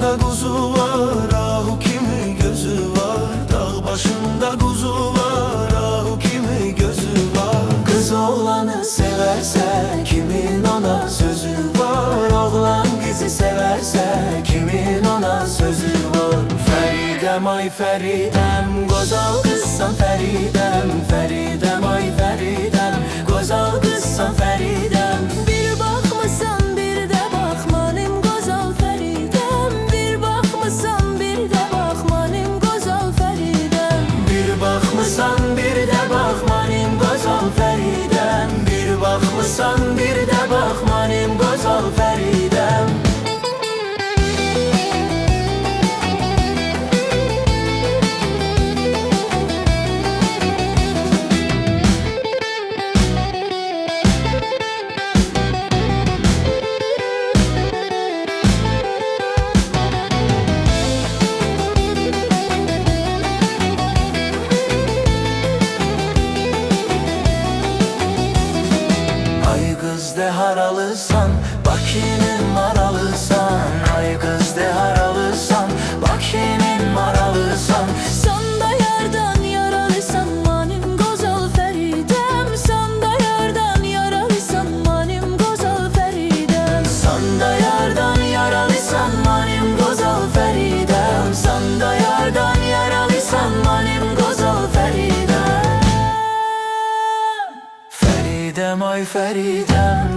başında kuzu var, ahu kimi gözü var. Dağ başında kuzu var, ahu kimi gözü var. Kız oğlanı severse kimin ona sözü var. Oğlan kızı severse kimin ona sözü var. Feridem ay Feridem, güzel kızsan Feridem. Feridem ay Feridem, güzel kızsan Feridem. Bir bakmasan bir de bakmanim güzel Feridem. Bir bakmasan bir de bakmanim güzel Feridem. Bir bakmasan bir de bakmanim güzel Feridem. Bir bakmasan bir de bakmanim güzel Feridem. Ay kız de haralısan, bakinin maralısan. Ay kız de haralısan, bakinin maralısan. Sen de yardan yaralısan manim güzel Feridem. Sen de yardan yaralısan manim güzel Feridem. Sen de yardan yaralısan manim güzel Feridem. Sen de yardan yaralısan manim güzel Feridem. Feridem ay Feridem,